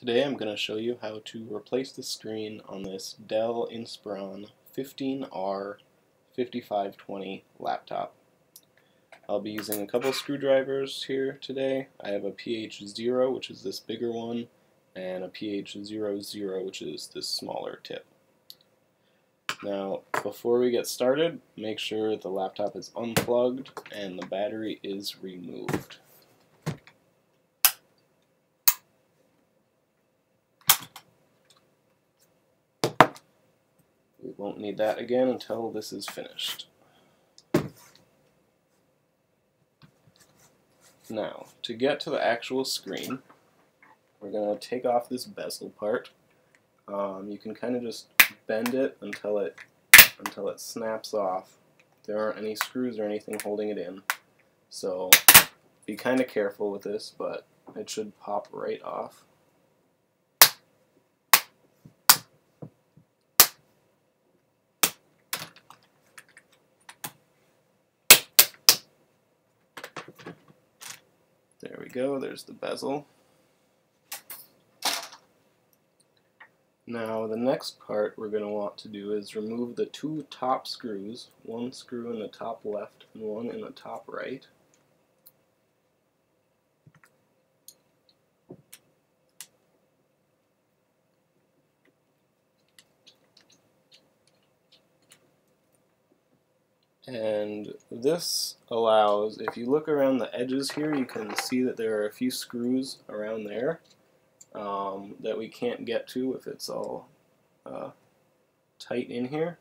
Today I'm going to show you how to replace the screen on this Dell Inspiron 15R 5520 laptop. I'll be using a couple screwdrivers here today. I have a PH0, which is this bigger one, and a PH00, which is this smaller tip. Now, before we get started, make sure the laptop is unplugged and the battery is removed. We won't need that again until this is finished. Now, to get to the actual screen, we're going to take off this bezel part. You can kind of just bend it until it snaps off. There aren't any screws or anything holding it in, so be kind of careful with this, but it should pop right off. There we go, there's the bezel. Now the next part we're going to want to do is remove the two top screws, one screw in the top left and one in the top right. And this allows, if you look around the edges here, you can see that there are a few screws around there that we can't get to if it's all tight in here.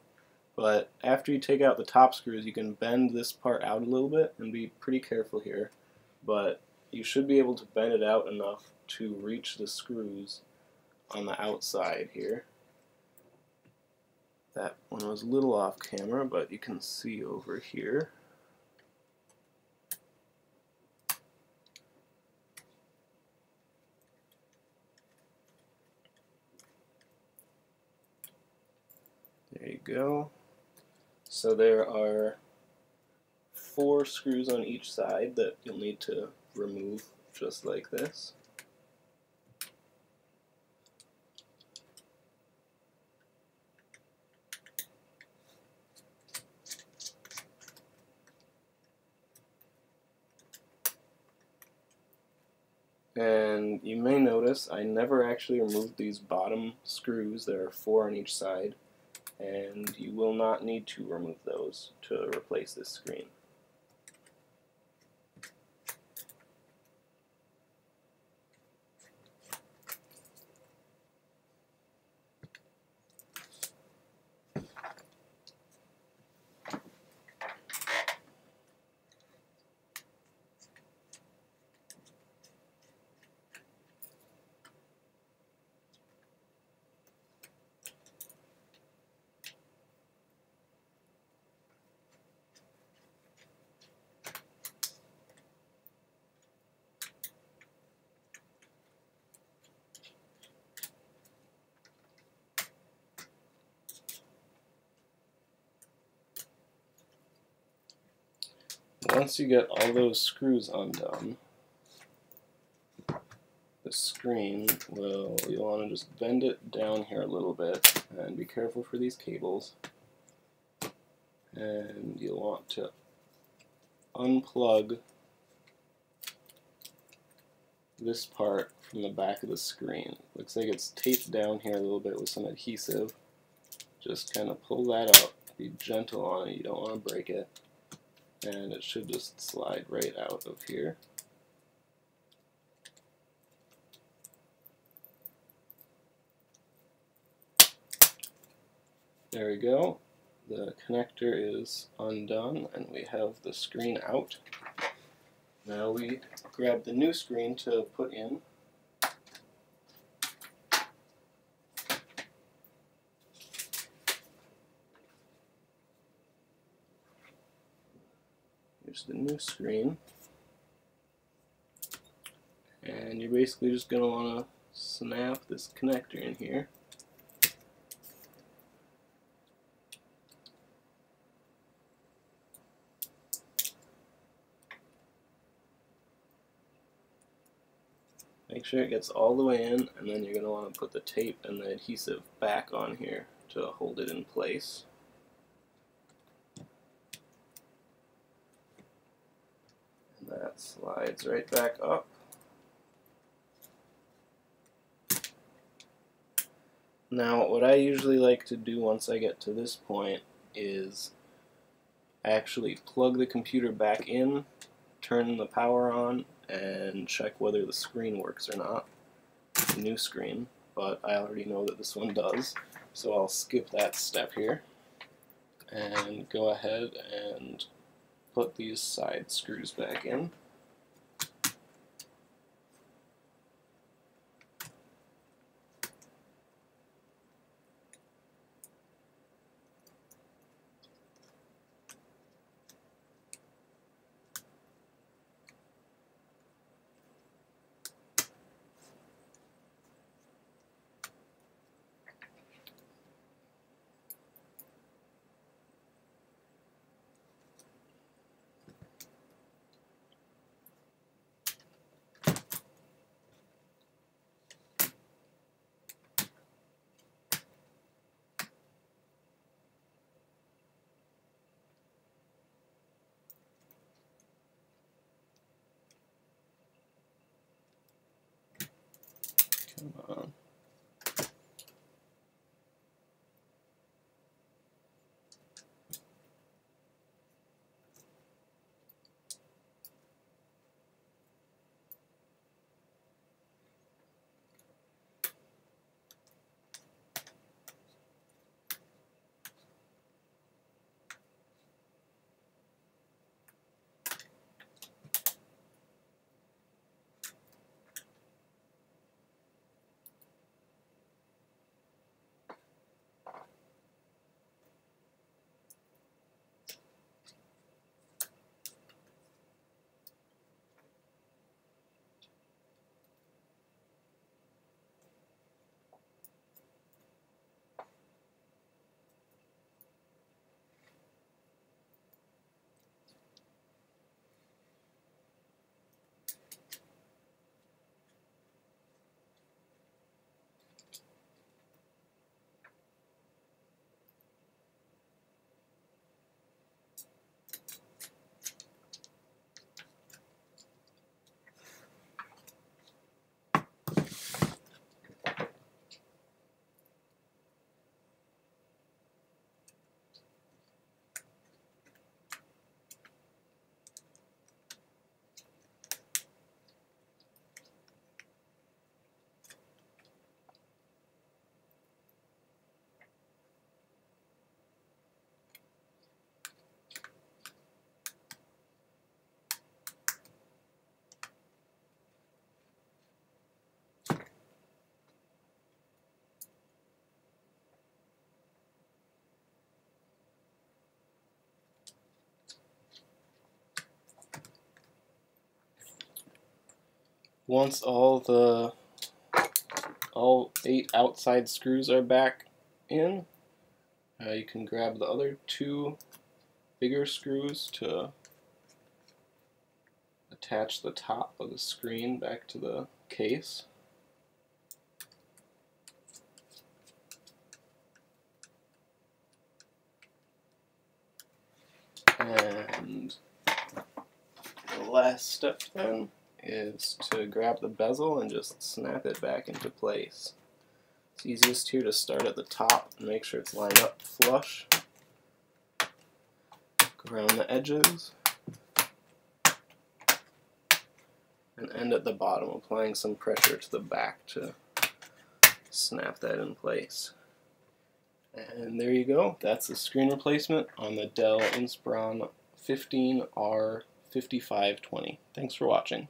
But after you take out the top screws, you can bend this part out a little bit and be pretty careful here. But you should be able to bend it out enough to reach the screws on the outside here. That one was a little off camera, but you can see over here. There you go. So there are 4 screws on each side that you'll need to remove just like this. And you may notice I never actually removed these bottom screws. There are 4 on each side, and you will not need to remove those to replace this screen. Once you get all those screws undone, the screen you'll want to just bend it down here a little bit, and be careful for these cables. And you'll want to unplug this part from the back of the screen. Looks like it's taped down here a little bit with some adhesive. Just kind of pull that out, be gentle on it, you don't want to break it. And it should just slide right out of here. There we go. The connector is undone and we have the screen out. Now we grab the new screen to put in. Here's the new screen, and you're basically just going to want to snap this connector in here. Make sure it gets all the way in, and then you're going to want to put the tape and the adhesive back on here to hold it in place. And that slides right back up. Now, what I usually like to do once I get to this point is actually plug the computer back in, turn the power on, and check whether the screen works or not. New screen, but I already know that this one does, so I'll skip that step here and go ahead and put these side screws back in. Come on. Once all 8 outside screws are back in, you can grab the other 2 bigger screws to attach the top of the screen back to the case. And the last step then is to grab the bezel and just snap it back into place. It's easiest here to start at the top and make sure it's lined up flush. Go around the edges and end at the bottom, applying some pressure to the back to snap that in place. And there you go. That's the screen replacement on the Dell Inspiron 15R5520. Thanks for watching.